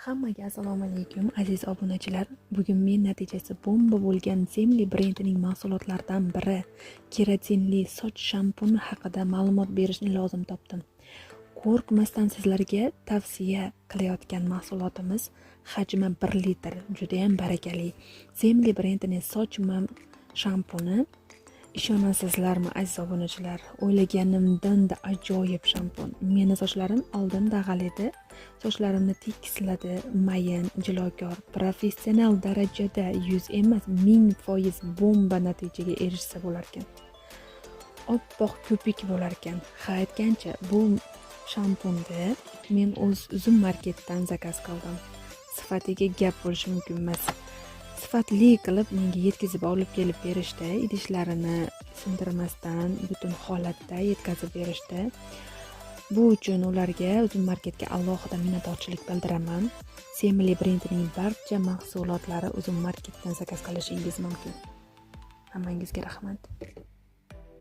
Hammaga assalomu alaykum aziz obunachilar. Bugun men natijasi bomba bo'lgan Zemli brendining mahsulotlaridan biri keratinli soch shampuni haqida ma'lumot berishni lozim topdim. Qo'rqmasdan sizlarga tavsiya qilayotgan mahsulotimiz hajmi 1 litr, juda ham barakali. Zemli brendining soch shampuni. Ishonasizlarmi aziz obunachilar? O'ylaganimdan-da ajoyib shampun. Meni sochlarim oldin dag'al edi. Sochlarimni tekisladi, mayin, jilokor, professional darajada 100 emas 1000% bomba natijaga erishsa bo'lar ekan. Oppoq ko'pik bo'lar ekan. Ha aytgancha, bu shampunni men o'z Uzum marketdan zakaz qildim. Sifatiga gap bo'lishi mumkin emas. Sifatli qilib menga yetkazib olib kelib berishdi, idishlarini sindirmasdan butun holatda yetkazib berishdi. Bu uchun ularga Uzum marketga alohida minnatdorchilik bildiraman. Zemli brendining barcha mahsulotlari Uzum marketdan zakaz qilishingiz mumkin. Hammangizga rahmat.